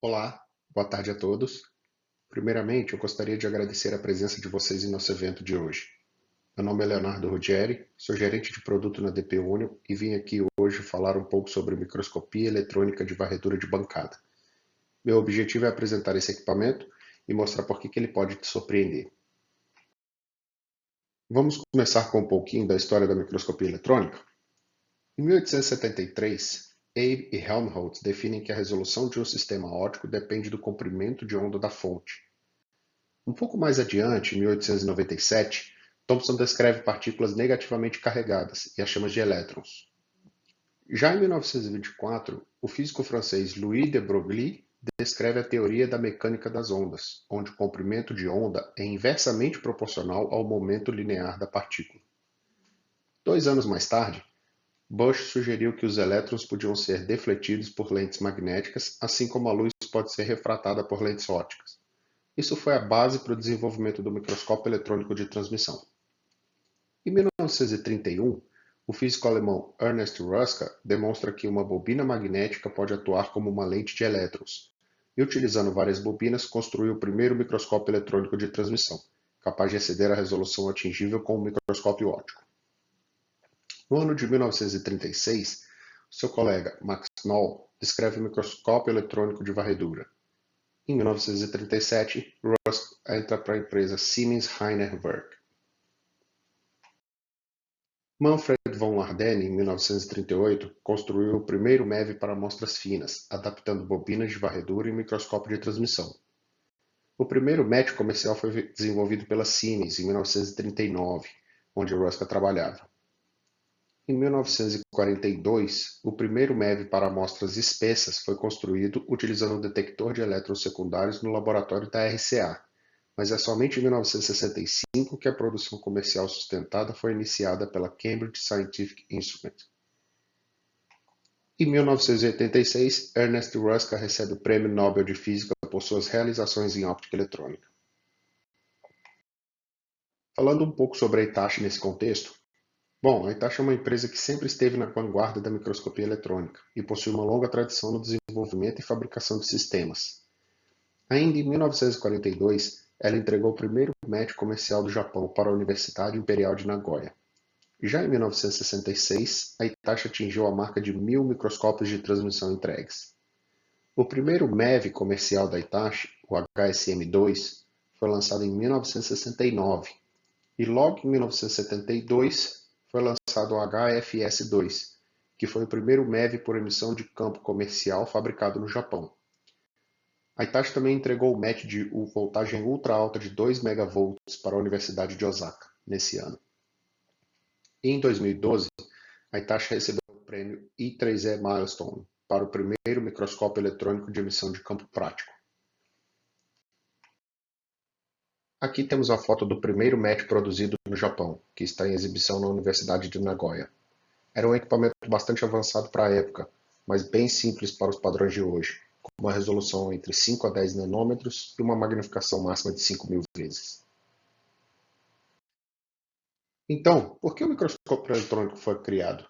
Olá, boa tarde a todos. Primeiramente, eu gostaria de agradecer a presença de vocês em nosso evento de hoje. Meu nome é Leonardo Ruggieri, sou gerente de produto na DP Union e vim aqui hoje falar um pouco sobre microscopia eletrônica de varredura de bancada. Meu objetivo é apresentar esse equipamento e mostrar por que ele pode te surpreender. Vamos começar com um pouquinho da história da microscopia eletrônica? Em 1873, Abe e Helmholtz definem que a resolução de um sistema óptico depende do comprimento de onda da fonte. Um pouco mais adiante, em 1897, Thomson descreve partículas negativamente carregadas e as chama de elétrons. Já em 1924, o físico francês Louis de Broglie descreve a teoria da mecânica das ondas, onde o comprimento de onda é inversamente proporcional ao momento linear da partícula. 2 anos mais tarde, Bush sugeriu que os elétrons podiam ser defletidos por lentes magnéticas, assim como a luz pode ser refratada por lentes ópticas. Isso foi a base para o desenvolvimento do microscópio eletrônico de transmissão. Em 1931, o físico alemão Ernest Ruska demonstra que uma bobina magnética pode atuar como uma lente de elétrons, e utilizando várias bobinas construiu o primeiro microscópio eletrônico de transmissão, capaz de exceder a resolução atingível com um microscópio óptico. No ano de 1936, seu colega Max Knoll descreve o microscópio eletrônico de varredura. Em 1937, Rusk entra para a empresa Siemens Heinerwerk. Manfred von Ardenne, em 1938, construiu o primeiro MEV para amostras finas, adaptando bobinas de varredura e microscópio de transmissão. O primeiro MET comercial foi desenvolvido pela Siemens em 1939, onde Ruska trabalhava. Em 1942, o primeiro MEV para amostras espessas foi construído utilizando um detector de elétrons secundários no laboratório da RCA, mas é somente em 1965 que a produção comercial sustentada foi iniciada pela Cambridge Scientific Instrument. Em 1986, Ernest Ruska recebe o Prêmio Nobel de Física por suas realizações em óptica eletrônica. Falando um pouco sobre a Hitachi nesse contexto, bom, a Hitachi é uma empresa que sempre esteve na vanguarda da microscopia eletrônica e possui uma longa tradição no desenvolvimento e fabricação de sistemas. Ainda em 1942, ela entregou o primeiro MET comercial do Japão para a Universidade Imperial de Nagoya. Já em 1966, a Hitachi atingiu a marca de 1.000 microscópios de transmissão entregues. O primeiro MEV comercial da Hitachi, o HSM2, foi lançado em 1969 e logo em 1972 foi lançado o HFS2, que foi o primeiro MEV por emissão de campo comercial fabricado no Japão. A Hitachi também entregou o MET de voltagem ultra alta de 2 MV para a Universidade de Osaka, nesse ano. Em 2012, a Hitachi recebeu o prêmio I3E Milestone para o primeiro microscópio eletrônico de emissão de campo prático. Aqui temos a foto do primeiro MET produzido no Japão, que está em exibição na Universidade de Nagoya. Era um equipamento bastante avançado para a época, mas bem simples para os padrões de hoje, com uma resolução entre 5 a 10 nanômetros e uma magnificação máxima de 5.000 vezes. Então, por que o microscópio eletrônico foi criado?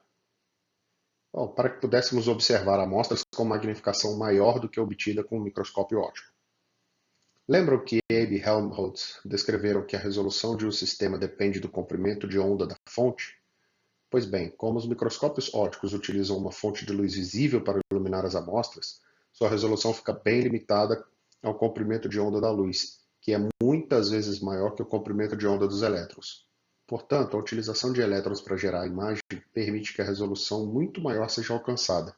Bom, para que pudéssemos observar amostras com magnificação maior do que a obtida com o microscópio óptico. Lembram que Abe e Helmholtz descreveram que a resolução de um sistema depende do comprimento de onda da fonte? Pois bem, como os microscópios ópticos utilizam uma fonte de luz visível para iluminar as amostras, sua resolução fica bem limitada ao comprimento de onda da luz, que é muitas vezes maior que o comprimento de onda dos elétrons. Portanto, a utilização de elétrons para gerar a imagem permite que a resolução muito maior seja alcançada.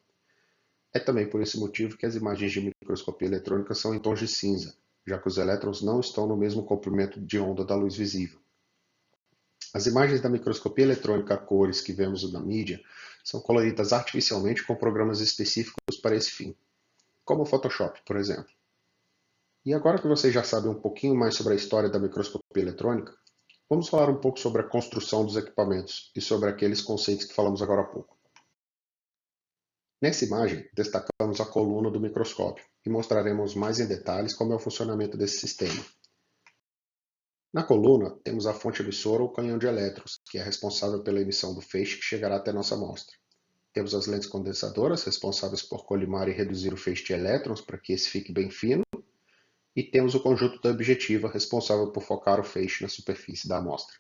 É também por esse motivo que as imagens de microscopia eletrônica são em tons de cinza, já que os elétrons não estão no mesmo comprimento de onda da luz visível. As imagens da microscopia eletrônica a cores que vemos na mídia são coloridas artificialmente com programas específicos para esse fim, como o Photoshop, por exemplo. E agora que vocês já sabem um pouquinho mais sobre a história da microscopia eletrônica, vamos falar um pouco sobre a construção dos equipamentos e sobre aqueles conceitos que falamos agora há pouco. Nessa imagem, destacamos a coluna do microscópio e mostraremos mais em detalhes como é o funcionamento desse sistema. Na coluna, temos a fonte emissora ou canhão de elétrons, que é responsável pela emissão do feixe que chegará até nossa amostra. Temos as lentes condensadoras, responsáveis por colimar e reduzir o feixe de elétrons para que esse fique bem fino. E temos o conjunto da objetiva, responsável por focar o feixe na superfície da amostra.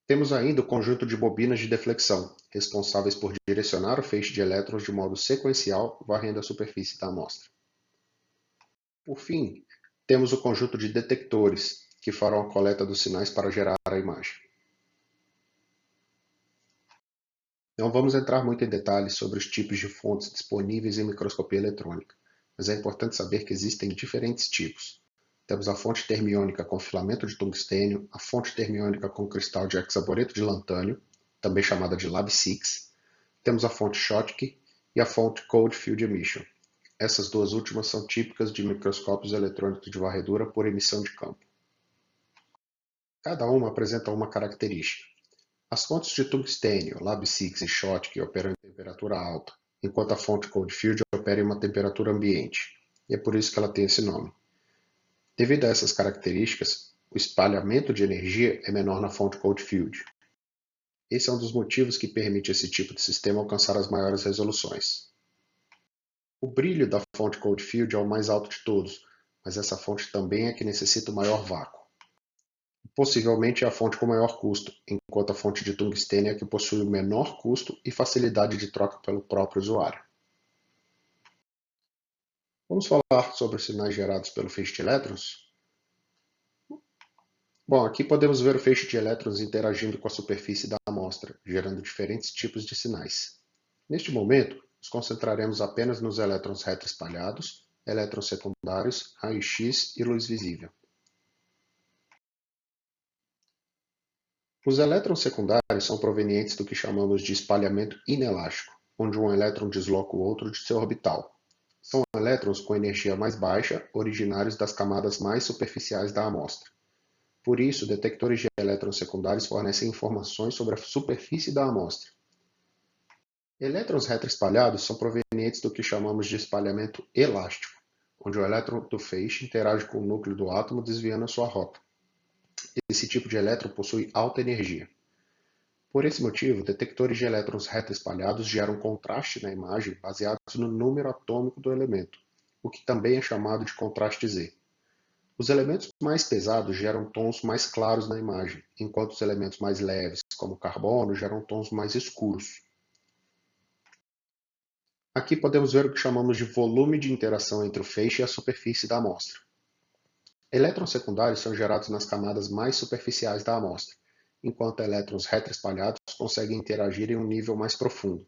Temos ainda o conjunto de bobinas de deflexão, responsáveis por direcionar o feixe de elétrons de modo sequencial, varrendo a superfície da amostra. Por fim, temos o conjunto de detectores, que farão a coleta dos sinais para gerar a imagem. Não vamos entrar muito em detalhes sobre os tipos de fontes disponíveis em microscopia eletrônica, mas é importante saber que existem diferentes tipos. Temos a fonte termiônica com filamento de tungstênio, a fonte termiônica com cristal de hexaboreto de lantânio, também chamada de Lab6, temos a fonte Schottky e a fonte Cold Field Emission. Essas duas últimas são típicas de microscópios eletrônicos de varredura por emissão de campo. Cada uma apresenta uma característica. As fontes de tungstênio, Lab6 e Schottky operam em temperatura alta, enquanto a fonte Cold Field opera em uma temperatura ambiente, e é por isso que ela tem esse nome. Devido a essas características, o espalhamento de energia é menor na fonte Cold Field. Esse é um dos motivos que permite esse tipo de sistema alcançar as maiores resoluções. O brilho da fonte Cold Field é o mais alto de todos, mas essa fonte também é que necessita o maior vácuo. Possivelmente é a fonte com maior custo, enquanto a fonte de tungstênio é a que possui o menor custo e facilidade de troca pelo próprio usuário. Vamos falar sobre os sinais gerados pelo feixe de elétrons? Bom, aqui podemos ver o feixe de elétrons interagindo com a superfície da amostra, gerando diferentes tipos de sinais. Neste momento, nos concentraremos apenas nos elétrons retroespalhados, elétrons secundários, raio-x e luz visível. Os elétrons secundários são provenientes do que chamamos de espalhamento inelástico, onde um elétron desloca o outro de seu orbital. São elétrons com energia mais baixa, originários das camadas mais superficiais da amostra. Por isso, detectores de elétrons secundários fornecem informações sobre a superfície da amostra. Elétrons retroespalhados são provenientes do que chamamos de espalhamento elástico, onde o elétron do feixe interage com o núcleo do átomo desviando a sua rota. Esse tipo de elétron possui alta energia. Por esse motivo, detectores de elétrons retroespalhados geram contraste na imagem baseados no número atômico do elemento, o que também é chamado de contraste Z. Os elementos mais pesados geram tons mais claros na imagem, enquanto os elementos mais leves, como o carbono, geram tons mais escuros. Aqui podemos ver o que chamamos de volume de interação entre o feixe e a superfície da amostra. Elétrons secundários são gerados nas camadas mais superficiais da amostra, enquanto elétrons retroespalhados conseguem interagir em um nível mais profundo.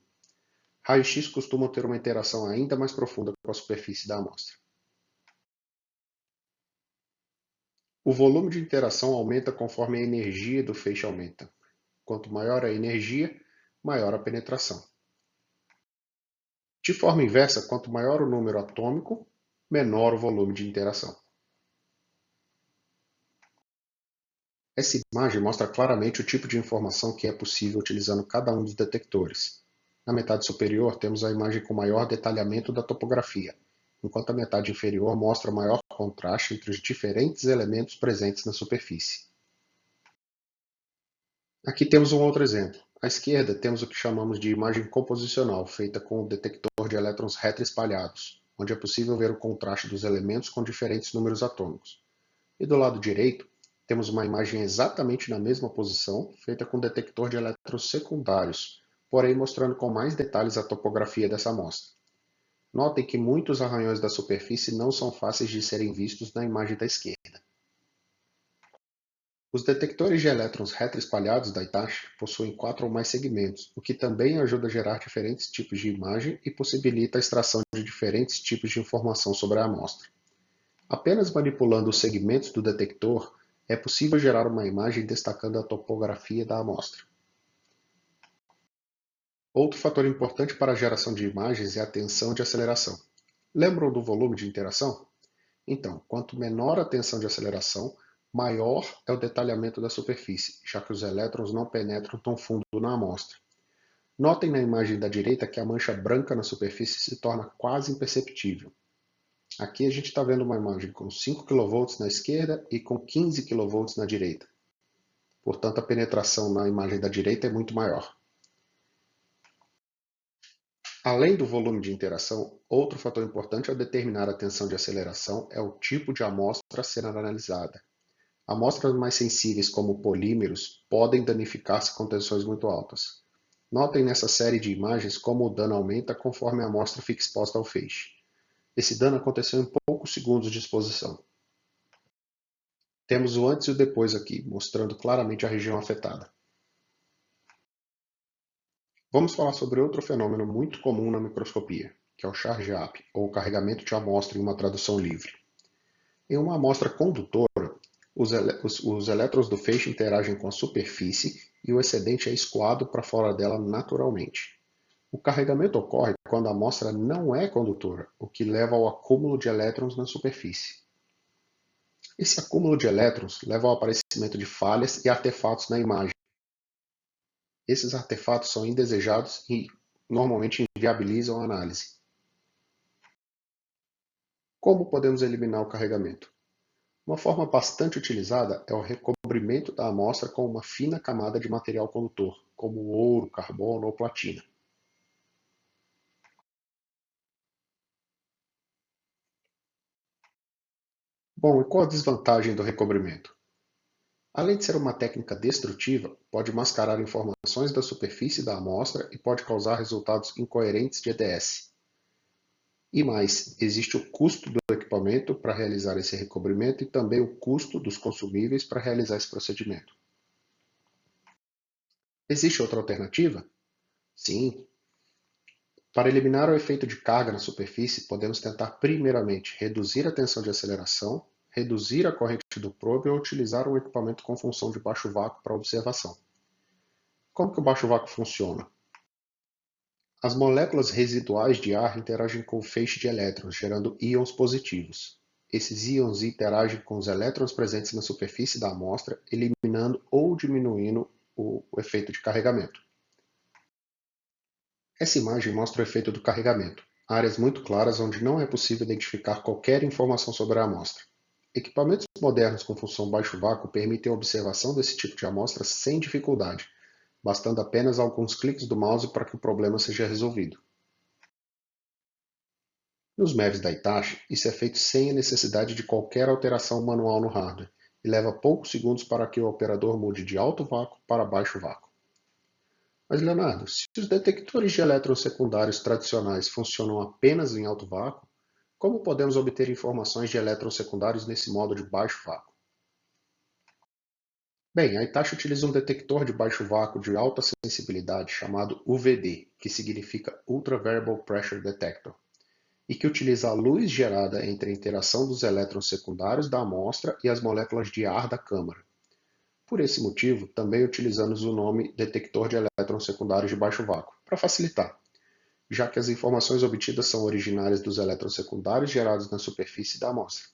Raio-x costumam ter uma interação ainda mais profunda com a superfície da amostra. O volume de interação aumenta conforme a energia do feixe aumenta. Quanto maior a energia, maior a penetração. De forma inversa, quanto maior o número atômico, menor o volume de interação. Essa imagem mostra claramente o tipo de informação que é possível utilizando cada um dos detectores. Na metade superior temos a imagem com maior detalhamento da topografia, enquanto a metade inferior mostra maior contraste entre os diferentes elementos presentes na superfície. Aqui temos um outro exemplo. À esquerda temos o que chamamos de imagem composicional, feita com o detector de elétrons retroespalhados, onde é possível ver o contraste dos elementos com diferentes números atômicos. E do lado direito, temos uma imagem exatamente na mesma posição, feita com detector de elétrons secundários, porém mostrando com mais detalhes a topografia dessa amostra. Notem que muitos arranhões da superfície não são fáceis de serem vistos na imagem da esquerda. Os detectores de elétrons retroespalhados da Hitachi possuem 4 ou mais segmentos, o que também ajuda a gerar diferentes tipos de imagem e possibilita a extração de diferentes tipos de informação sobre a amostra. Apenas manipulando os segmentos do detector, é possível gerar uma imagem destacando a topografia da amostra. Outro fator importante para a geração de imagens é a tensão de aceleração. Lembram do volume de interação? Então, quanto menor a tensão de aceleração, maior é o detalhamento da superfície, já que os elétrons não penetram tão fundo na amostra. Notem na imagem da direita que a mancha branca na superfície se torna quase imperceptível. Aqui a gente está vendo uma imagem com 5 kV na esquerda e com 15 kV na direita. Portanto, a penetração na imagem da direita é muito maior. Além do volume de interação, outro fator importante ao determinar a tensão de aceleração é o tipo de amostra a ser analisada. Amostras mais sensíveis, como polímeros, podem danificar-se com tensões muito altas. Notem nessa série de imagens como o dano aumenta conforme a amostra fica exposta ao feixe. Esse dano aconteceu em poucos segundos de exposição. Temos o antes e o depois aqui, mostrando claramente a região afetada. Vamos falar sobre outro fenômeno muito comum na microscopia, que é o charge-up, ou carregamento de amostra em uma tradução livre. Em uma amostra condutora, os elétrons do feixe interagem com a superfície e o excedente é escoado para fora dela naturalmente. O carregamento ocorre quando a amostra não é condutora, o que leva ao acúmulo de elétrons na superfície. Esse acúmulo de elétrons leva ao aparecimento de falhas e artefatos na imagem. Esses artefatos são indesejados e normalmente inviabilizam a análise. Como podemos eliminar o carregamento? Uma forma bastante utilizada é o recobrimento da amostra com uma fina camada de material condutor, como ouro, carbono ou platina. Bom, e qual a desvantagem do recobrimento? Além de ser uma técnica destrutiva, pode mascarar informações da superfície da amostra e pode causar resultados incoerentes de EDS. E mais, existe o custo do equipamento para realizar esse recobrimento e também o custo dos consumíveis para realizar esse procedimento. Existe outra alternativa? Sim. Para eliminar o efeito de carga na superfície, podemos tentar primeiramente reduzir a tensão de aceleração, reduzir a corrente do probe ou utilizar um equipamento com função de baixo vácuo para observação. Como que o baixo vácuo funciona? As moléculas residuais de ar interagem com o feixe de elétrons, gerando íons positivos. Esses íons interagem com os elétrons presentes na superfície da amostra, eliminando ou diminuindo o efeito de carregamento. Essa imagem mostra o efeito do carregamento, áreas muito claras onde não é possível identificar qualquer informação sobre a amostra. Equipamentos modernos com função baixo vácuo permitem a observação desse tipo de amostra sem dificuldade, bastando apenas alguns cliques do mouse para que o problema seja resolvido. Nos MEVs da Hitachi, isso é feito sem a necessidade de qualquer alteração manual no hardware, e leva poucos segundos para que o operador mude de alto vácuo para baixo vácuo. Mas, Leonardo, se os detectores de elétrons secundários tradicionais funcionam apenas em alto vácuo, como podemos obter informações de elétrons secundários nesse modo de baixo vácuo? Bem, a Hitachi utiliza um detector de baixo vácuo de alta sensibilidade chamado UVD, que significa Ultra Variable Pressure Detector, e que utiliza a luz gerada entre a interação dos elétrons secundários da amostra e as moléculas de ar da câmara. Por esse motivo, também utilizamos o nome detector de elétrons secundários de baixo vácuo, para facilitar, já que as informações obtidas são originárias dos elétrons secundários gerados na superfície da amostra.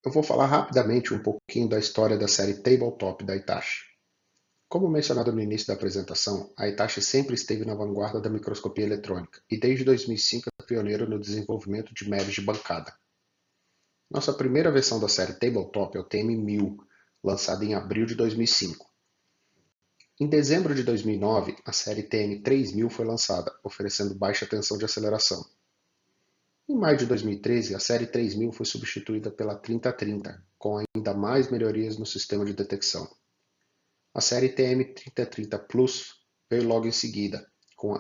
Eu vou falar rapidamente um pouquinho da história da série Tabletop da Hitachi. Como mencionado no início da apresentação, a Hitachi sempre esteve na vanguarda da microscopia eletrônica e desde 2005 é pioneiro no desenvolvimento de MEVs de bancada. Nossa primeira versão da série Tabletop é o TM1000, lançada em abril de 2005. Em dezembro de 2009, a série TM3000 foi lançada, oferecendo baixa tensão de aceleração. Em maio de 2013, a série 3000 foi substituída pela 3030, com ainda mais melhorias no sistema de detecção. A série TM3030 Plus veio logo em seguida,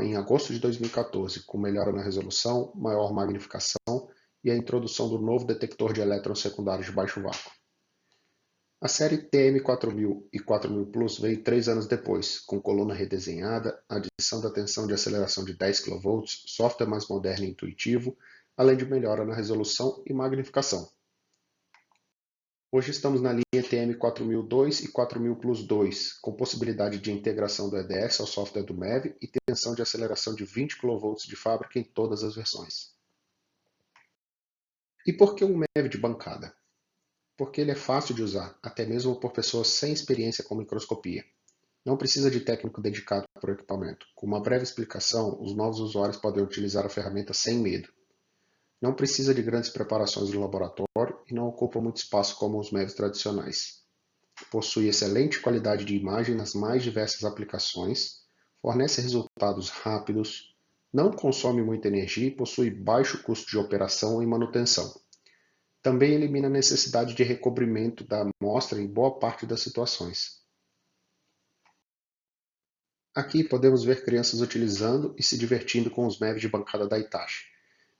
em agosto de 2014, com melhora na resolução, maior magnificação e a introdução do novo detector de elétrons secundários de baixo vácuo. A série TM4000 e 4000 Plus veio 3 anos depois, com coluna redesenhada, adição da tensão de aceleração de 10 kV, software mais moderno e intuitivo, além de melhora na resolução e magnificação. Hoje estamos na linha TM4002 e 4000 Plus 2, com possibilidade de integração do EDS ao software do MEV e tensão de aceleração de 20 kV de fábrica em todas as versões. E por que um MEV de bancada? Porque ele é fácil de usar, até mesmo por pessoas sem experiência com microscopia. Não precisa de técnico dedicado para o equipamento. Com uma breve explicação, os novos usuários podem utilizar a ferramenta sem medo. Não precisa de grandes preparações no laboratório e não ocupa muito espaço como os MEVs tradicionais. Possui excelente qualidade de imagem nas mais diversas aplicações, fornece resultados rápidos, não consome muita energia e possui baixo custo de operação e manutenção. Também elimina a necessidade de recobrimento da amostra em boa parte das situações. Aqui podemos ver crianças utilizando e se divertindo com os MEVs de bancada da Hitachi.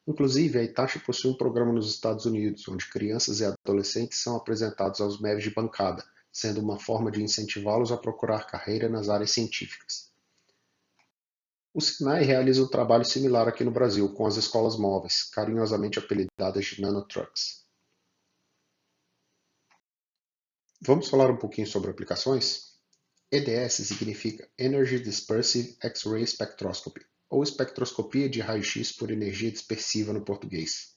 Inclusive, a Hitachi possui um programa nos Estados Unidos, onde crianças e adolescentes são apresentados aos MEVs de bancada, sendo uma forma de incentivá-los a procurar carreira nas áreas científicas. O Senai realiza um trabalho similar aqui no Brasil, com as escolas móveis, carinhosamente apelidadas de nanotrucks. Vamos falar um pouquinho sobre aplicações? EDS significa Energy Dispersive X-ray Spectroscopy, ou espectroscopia de raio-x por energia dispersiva no português.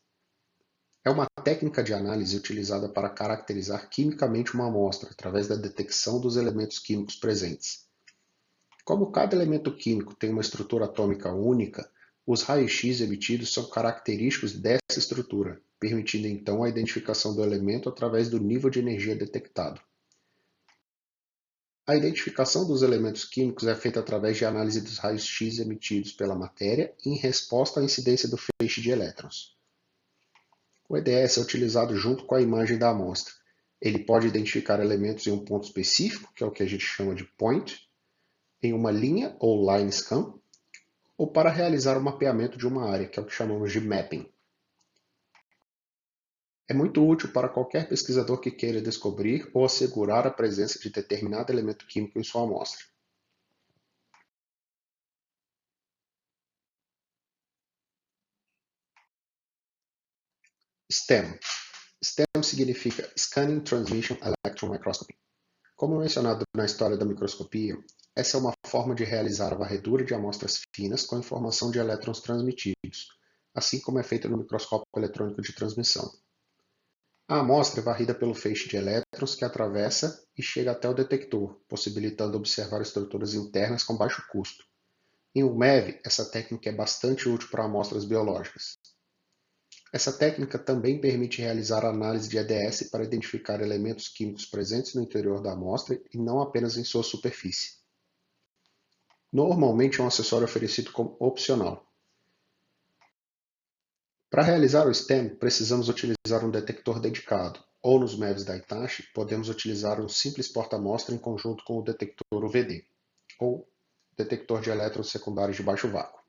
É uma técnica de análise utilizada para caracterizar quimicamente uma amostra através da detecção dos elementos químicos presentes. Como cada elemento químico tem uma estrutura atômica única, os raios-x emitidos são característicos dessa estrutura, permitindo então a identificação do elemento através do nível de energia detectado. A identificação dos elementos químicos é feita através de análise dos raios-x emitidos pela matéria em resposta à incidência do feixe de elétrons. O EDS é utilizado junto com a imagem da amostra. Ele pode identificar elementos em um ponto específico, que é o que a gente chama de point, em uma linha ou line scan, ou para realizar o mapeamento de uma área, que é o que chamamos de mapping. É muito útil para qualquer pesquisador que queira descobrir ou assegurar a presença de determinado elemento químico em sua amostra. STEM. STEM significa Scanning Transmission Electron Microscopy. Como mencionado na história da microscopia, essa é uma forma de realizar a varredura de amostras finas com informação de elétrons transmitidos, assim como é feito no microscópio eletrônico de transmissão. A amostra é varrida pelo feixe de elétrons que atravessa e chega até o detector, possibilitando observar estruturas internas com baixo custo. Em um MEV, essa técnica é bastante útil para amostras biológicas. Essa técnica também permite realizar análise de EDS para identificar elementos químicos presentes no interior da amostra e não apenas em sua superfície. Normalmente é um acessório oferecido como opcional. Para realizar o STEM, precisamos utilizar um detector dedicado, ou nos MEVs da Hitachi, podemos utilizar um simples porta-amostra em conjunto com o detector UVD, ou detector de elétrons secundários de baixo vácuo.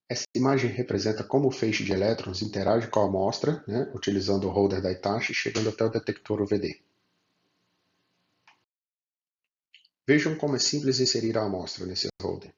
Essa imagem representa como o feixe de elétrons interage com a amostra, utilizando o holder da Hitachi, chegando até o detector UVD. Vejam como é simples inserir a amostra nesse holder.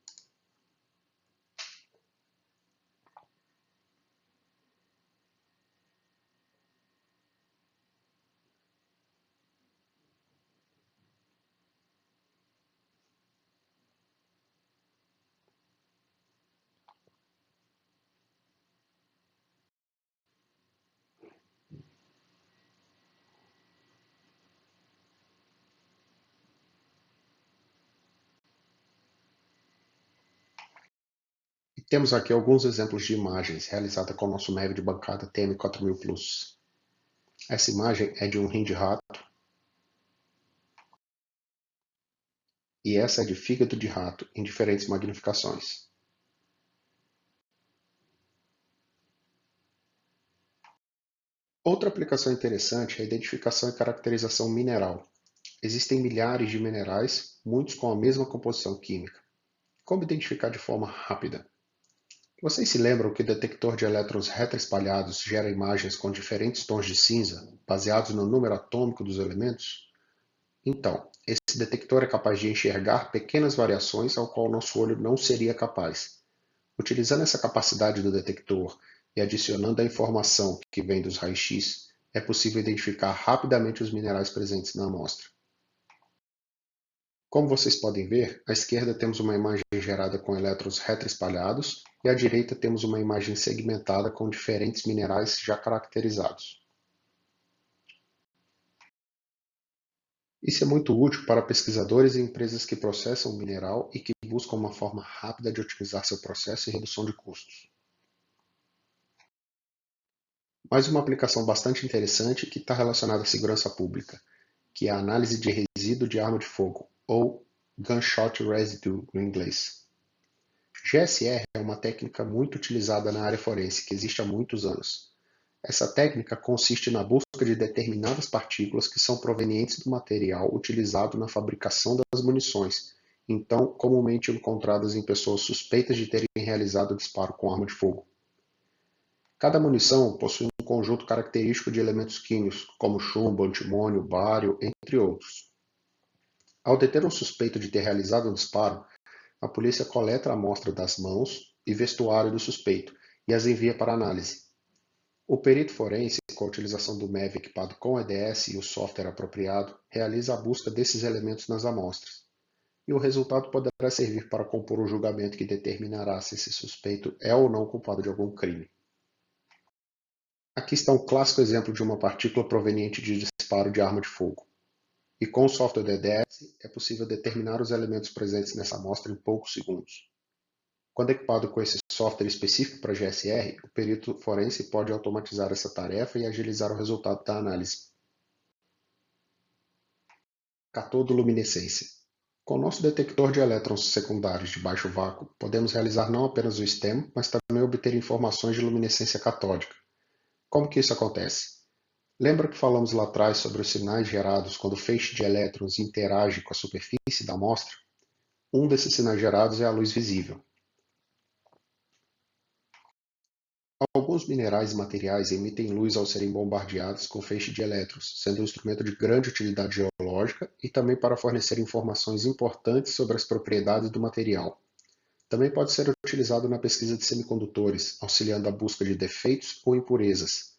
E temos aqui alguns exemplos de imagens realizadas com o nosso MEV de bancada TM4000 Plus. Essa imagem é de um rim de rato e essa é de fígado de rato em diferentes magnificações. Outra aplicação interessante é a identificação e caracterização mineral. Existem milhares de minerais, muitos com a mesma composição química. Como identificar de forma rápida? Vocês se lembram que o detector de elétrons retroespalhados gera imagens com diferentes tons de cinza, baseados no número atômico dos elementos? Então, esse detector é capaz de enxergar pequenas variações ao qual nosso olho não seria capaz. Utilizando essa capacidade do detector e adicionando a informação que vem dos raios-x, é possível identificar rapidamente os minerais presentes na amostra. Como vocês podem ver, à esquerda temos uma imagem gerada com elétrons retroespalhados e à direita temos uma imagem segmentada com diferentes minerais já caracterizados. Isso é muito útil para pesquisadores e empresas que processam o mineral e que buscam uma forma rápida de otimizar seu processo e redução de custos. Mais uma aplicação bastante interessante que está relacionada à segurança pública, que é a análise de resíduo de arma de fogo, ou Gunshot Residue no inglês. GSR é uma técnica muito utilizada na área forense, que existe há muitos anos. Essa técnica consiste na busca de determinadas partículas que são provenientes do material utilizado na fabricação das munições, então comumente encontradas em pessoas suspeitas de terem realizado o disparo com arma de fogo. Cada munição possui um conjunto característico de elementos químicos, como chumbo, antimônio, bário, entre outros. Ao deter um suspeito de ter realizado um disparo, a polícia coleta a amostra das mãos e vestuário do suspeito e as envia para análise. O perito forense, com a utilização do MEV equipado com EDS e o software apropriado, realiza a busca desses elementos nas amostras. E o resultado poderá servir para compor o julgamento que determinará se esse suspeito é ou não culpado de algum crime. Aqui está um clássico exemplo de uma partícula proveniente de disparo de arma de fogo. E com o software do EDS, é possível determinar os elementos presentes nessa amostra em poucos segundos. Quando equipado com esse software específico para GSR, o perito forense pode automatizar essa tarefa e agilizar o resultado da análise. Catodoluminescência. Com o nosso detector de elétrons secundários de baixo vácuo, podemos realizar não apenas o STEM, mas também obter informações de luminescência catódica. Como que isso acontece? Lembra que falamos lá atrás sobre os sinais gerados quando o feixe de elétrons interage com a superfície da amostra? Um desses sinais gerados é a luz visível. Alguns minerais e materiais emitem luz ao serem bombardeados com feixe de elétrons, sendo um instrumento de grande utilidade geológica e também para fornecer informações importantes sobre as propriedades do material. Também pode ser utilizado na pesquisa de semicondutores, auxiliando a busca de defeitos ou impurezas.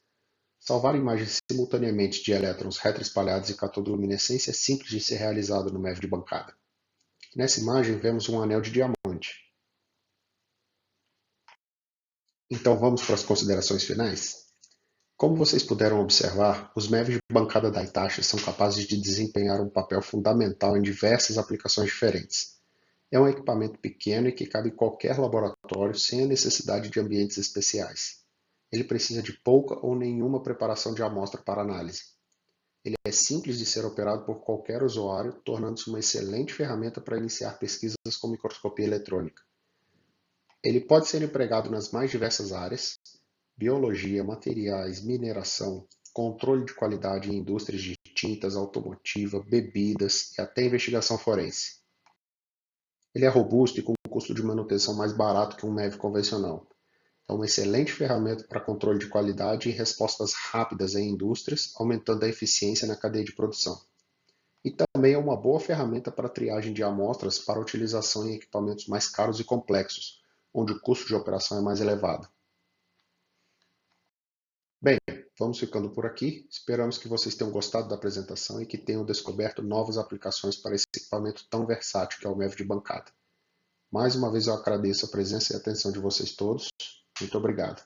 Salvar imagens simultaneamente de elétrons retroespalhados e catodoluminescência é simples de ser realizado no MEV de bancada. Nessa imagem vemos um anel de diamante. Então vamos para as considerações finais? Como vocês puderam observar, os MEVs de bancada da Hitachi são capazes de desempenhar um papel fundamental em diversas aplicações diferentes. É um equipamento pequeno e que cabe em qualquer laboratório sem a necessidade de ambientes especiais. Ele precisa de pouca ou nenhuma preparação de amostra para análise. Ele é simples de ser operado por qualquer usuário, tornando-se uma excelente ferramenta para iniciar pesquisas com microscopia eletrônica. Ele pode ser empregado nas mais diversas áreas: biologia, materiais, mineração, controle de qualidade em indústrias de tintas, automotiva, bebidas e até investigação forense. Ele é robusto e com um custo de manutenção mais barato que um MEV convencional. É uma excelente ferramenta para controle de qualidade e respostas rápidas em indústrias, aumentando a eficiência na cadeia de produção. E também é uma boa ferramenta para triagem de amostras para utilização em equipamentos mais caros e complexos, onde o custo de operação é mais elevado. Bem, vamos ficando por aqui. Esperamos que vocês tenham gostado da apresentação e que tenham descoberto novas aplicações para esse equipamento tão versátil que é o MEV de bancada. Mais uma vez eu agradeço a presença e a atenção de vocês todos. Muito obrigado.